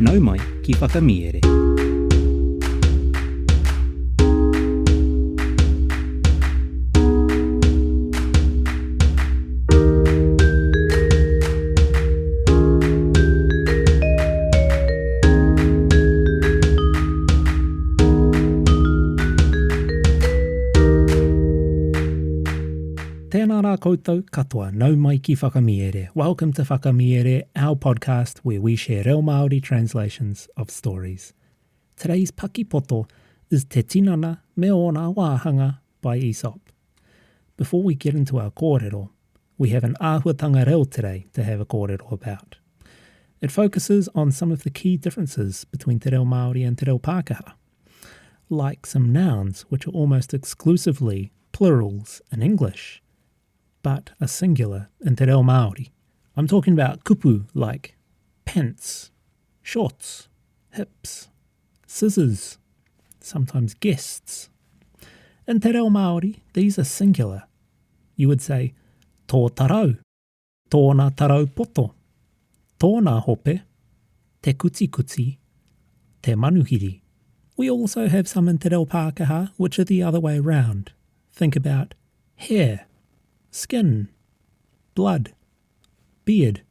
Nau mai ki whakamiere. Tēnā rā koutou katoa, nau mai ki whakamiere. Welcome to Whakamiere, our podcast where we share reo Māori translations of stories. Today's Paki Poto is Te Tinana me ōna Wāhanga by Aesop. Before we get into our kōrero, we have an āhuatanga reo today to have a kōrero about. It focuses on some of the key differences between te reo Māori and te reo Pākehā, like some nouns which are almost exclusively plurals in English, but are singular in te reo Māori. I'm talking about kupu like pants, shorts, hips, scissors, sometimes guests. In te reo Māori, these are singular. You would say, tō tarau, tōna tarau poto, tōna hope, te kuti kuti, te manuhiri. We also have some in te reo Pākehā which are the other way around. Think about hair, skin, blood, beard.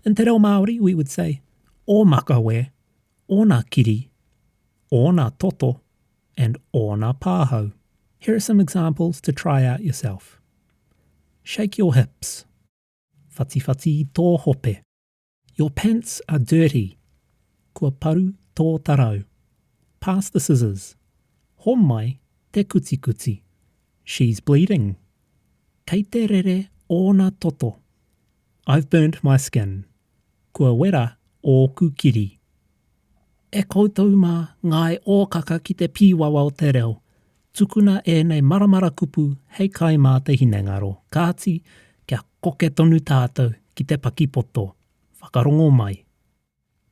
In te reo Māori, we would say o makawe, ōna kiri, ōna toto, and ōna pāhau. Here are some examples to try out yourself. Shake your hips. Whati whati tō hope. Your pants are dirty. Kua paru tō tarau. Pass the scissors. Homai te kuti kuti. She's bleeding. Kei te rere ōna toto. I've burnt my skin. Kua wera ōku kiri. E koutou mā ngai ōkaka ki te pīwawa o te reo. Tukuna e nei maramara kupu hei kai mā te hinengaro. Kāti kia koke tonu tātou ki te Paki Poto. Whakarongo mai.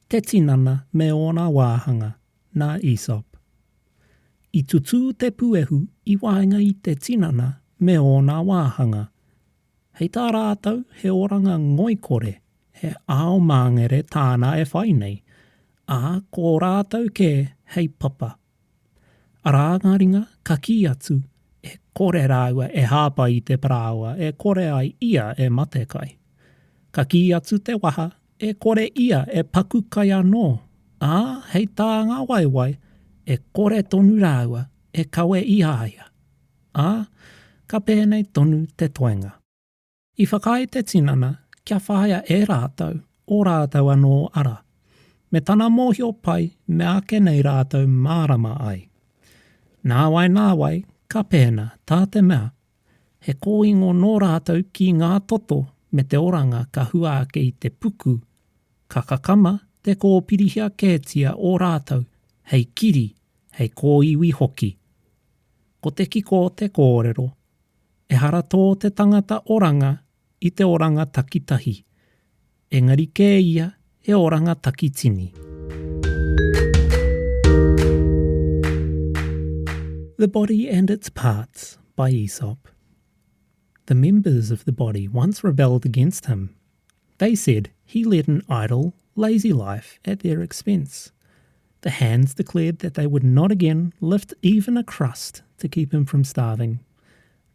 Te tinana me ōna wāhanga nā Aesop. I tutu te puehu I Wāhanga I te tinana me ōna wāhanga. Hei tā rātou he oranga ngoikore, he ao māngere tāna e whai nei, ā ko rātou ke hei papa. Arāngaringa ka ki atu e kore rāua e hāpa I te parāua, e kore ai ia e matekai. Ka ki atu te waha e kore ia e paku kai anō, ā hei tā ngā waiwai e kore tonu rāua e kawe I aia. Ā, ka pēnei tonu te toenga. I whakai te tinana, kia whāia e rātou, o rātou anō ara. Me tana mōhio pai, me ake nei rātou mārama ai. Nā wai, ka pēna, tā te mea. He kōingo nō rātou ki ngā toto, me te oranga ka hua ake I te puku. Ka kakama te kōpirihia kētia o rātou, hei kiri, hei kōiwi hoki. Ko te kiko te kōrero, e hara tō te tangata oranga I te oranga takitahi. Engari kē ia e oranga takitini. The Body and Its Parts by Aesop. The members of the body once rebelled against him. They said he led an idle, lazy life at their expense. The hands declared that they would not again lift even a crust to keep him from starving.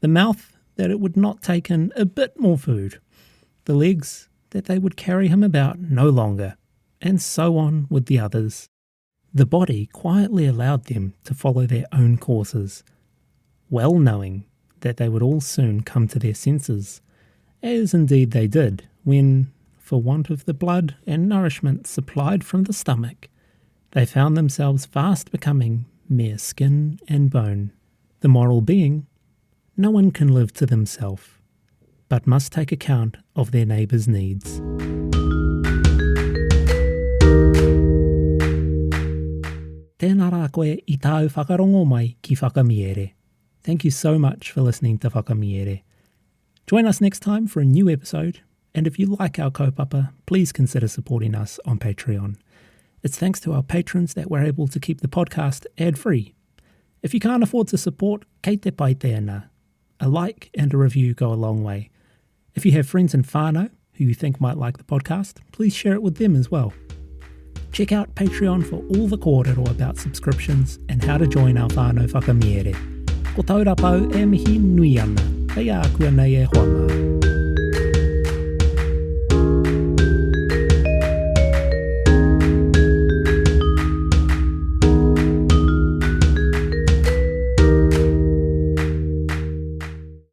The mouth that it would not take in a bit more food. The legs that they would carry him about no longer, and so on with the others. The body quietly allowed them to follow their own courses, well knowing that they would all soon come to their senses, as indeed they did when, for want of the blood and nourishment supplied from the stomach, they found themselves fast becoming mere skin and bone. The moral being, no one can live to themselves, but must take account of their neighbour's needs. Tēnā rā koe I tāu whakarongo mai ki whakamiere. Thank you so much for listening to Whakamiere. Join us next time for a new episode, and if you like our kaupapa, please consider supporting us on Patreon. It's thanks to our patrons that we're able to keep the podcast ad-free. If you can't afford to support, kei te pai tēnā. A like and a review go a long way. If you have friends in whānau who you think might like the podcast, please share it with them as well. Check out Patreon for all the kōrero about subscriptions and how to join our whānau whakamiere. Ko Taurapa e mihi nui ana. Hei a kua nei e hoa mā.